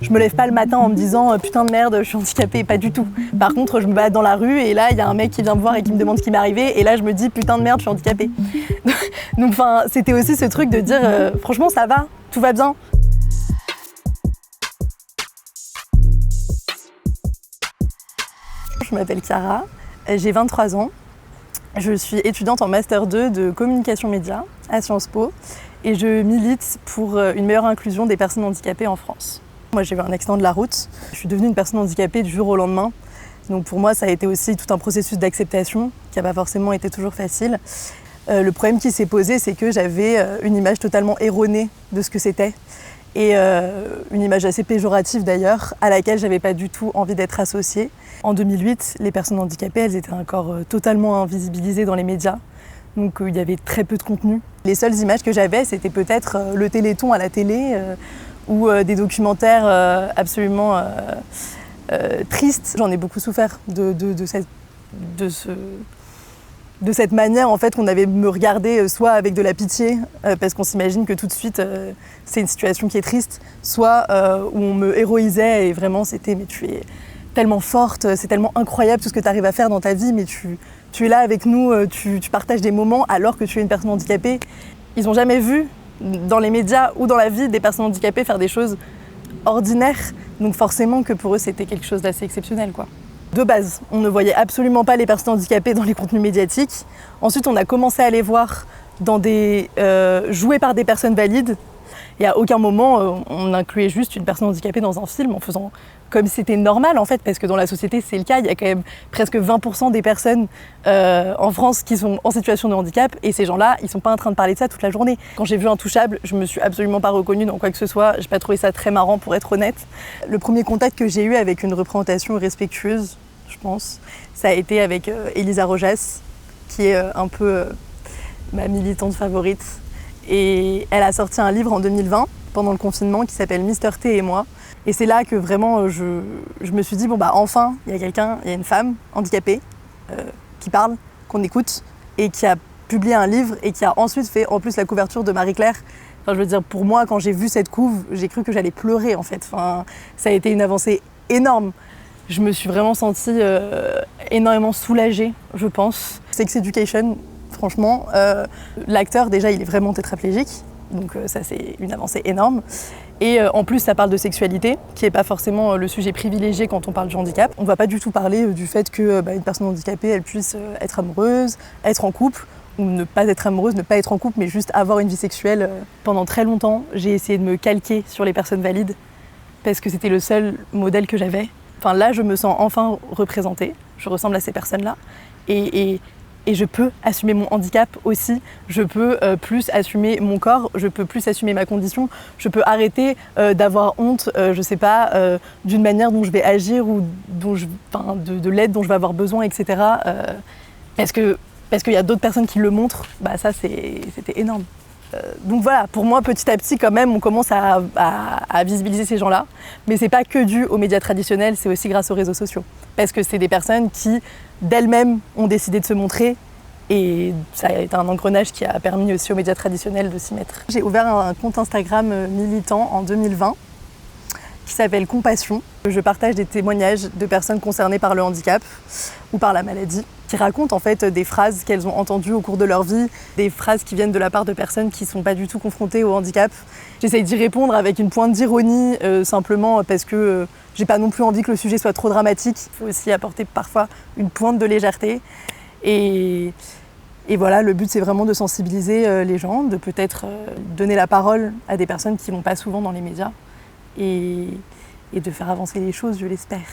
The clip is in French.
Je me lève pas le matin en me disant putain de merde, je suis handicapée, pas du tout. Par contre, je me balade dans la rue et là, il y a un mec qui vient me voir et qui me demande ce qui m'est arrivé et là, je me dis putain de merde, je suis handicapée. Donc enfin, c'était aussi ce truc de dire franchement, ça va, tout va bien. Je m'appelle Chiara, j'ai 23 ans. Je suis étudiante en Master 2 de communication média à Sciences Po et je milite pour une meilleure inclusion des personnes handicapées en France. Moi, j'ai eu un accident de la route. Je suis devenue une personne handicapée du jour au lendemain. Donc pour moi, ça a été aussi tout un processus d'acceptation qui n'a pas forcément été toujours facile. Le problème qui s'est posé, c'est que j'avais une image totalement erronée de ce que c'était. Et une image assez péjorative d'ailleurs, à laquelle j'avais pas du tout envie d'être associée. En 2008, les personnes handicapées, elles étaient encore totalement invisibilisées dans les médias. Donc il y avait très peu de contenu. Les seules images que j'avais, c'était peut-être le Téléthon à la télé ou des documentaires absolument tristes. J'en ai beaucoup souffert de cette manière en fait qu'on avait de me regarder soit avec de la pitié parce qu'on s'imagine que tout de suite c'est une situation qui est triste, soit où on me héroïsait et vraiment c'était mais tu es tellement forte, c'est tellement incroyable tout ce que tu arrives à faire dans ta vie, mais tu es là avec nous, tu partages des moments alors que tu es une personne handicapée. Ils n'ont jamais vu dans les médias ou dans la vie des personnes handicapées faire des choses ordinaires, donc forcément que pour eux c'était quelque chose d'assez exceptionnel quoi. De base, on ne voyait absolument pas les personnes handicapées dans les contenus médiatiques. Ensuite, on a commencé à les voir dans joués par des personnes valides. Et à aucun moment, on incluait juste une personne handicapée dans un film en faisant comme si c'était normal en fait, parce que dans la société, c'est le cas. Il y a quand même presque 20% des personnes en France qui sont en situation de handicap. Et ces gens-là, ils sont pas en train de parler de ça toute la journée. Quand j'ai vu Intouchable, je me suis absolument pas reconnue dans quoi que ce soit. J'ai pas trouvé ça très marrant pour être honnête. Le premier contact que j'ai eu avec une représentation respectueuse, je pense, ça a été avec Elisa Rojas, qui est un peu ma militante favorite. Et elle a sorti un livre en 2020, pendant le confinement, qui s'appelle Mister T et moi. Et c'est là que vraiment je me suis dit, bon bah enfin, il y a quelqu'un, il y a une femme handicapée qui parle, qu'on écoute, et qui a publié un livre et qui a ensuite fait en plus la couverture de Marie-Claire. Enfin, je veux dire, pour moi, quand j'ai vu cette couve, j'ai cru que j'allais pleurer en fait. Enfin, ça a été une avancée énorme. Je me suis vraiment sentie énormément soulagée, je pense. Sex Education, franchement, l'acteur déjà il est vraiment tétraplégique, donc ça c'est une avancée énorme. Et en plus ça parle de sexualité, qui n'est pas forcément le sujet privilégié quand on parle du handicap. On ne va pas du tout parler du fait que une personne handicapée elle puisse être amoureuse, être en couple, ou ne pas être amoureuse, ne pas être en couple, mais juste avoir une vie sexuelle. Pendant très longtemps, j'ai essayé de me calquer sur les personnes valides, parce que c'était le seul modèle que j'avais. Enfin là, je me sens enfin représentée, je ressemble à ces personnes-là. Et je peux assumer mon handicap aussi, je peux plus assumer mon corps, je peux plus assumer ma condition, je peux arrêter d'avoir honte, je sais pas, d'une manière dont je vais agir ou de l'aide dont je vais avoir besoin, etc. Parce qu'il y a d'autres personnes qui le montrent, bah ça c'était énorme. Donc voilà, pour moi, petit à petit, quand même, on commence à visibiliser ces gens-là. Mais c'est pas que dû aux médias traditionnels, c'est aussi grâce aux réseaux sociaux. Parce que c'est des personnes qui, d'elles-mêmes, ont décidé de se montrer. Et ça a été un engrenage qui a permis aussi aux médias traditionnels de s'y mettre. J'ai ouvert un compte Instagram militant en 2020 qui s'appelle Compassion. Je partage des témoignages de personnes concernées par le handicap ou par la maladie, qui racontent en fait des phrases qu'elles ont entendues au cours de leur vie, des phrases qui viennent de la part de personnes qui ne sont pas du tout confrontées au handicap. J'essaye d'y répondre avec une pointe d'ironie, simplement parce que j'ai pas non plus envie que le sujet soit trop dramatique. Il faut aussi apporter parfois une pointe de légèreté. Et voilà, le but c'est vraiment de sensibiliser les gens, de peut-être donner la parole à des personnes qui vont pas souvent dans les médias et de faire avancer les choses, je l'espère.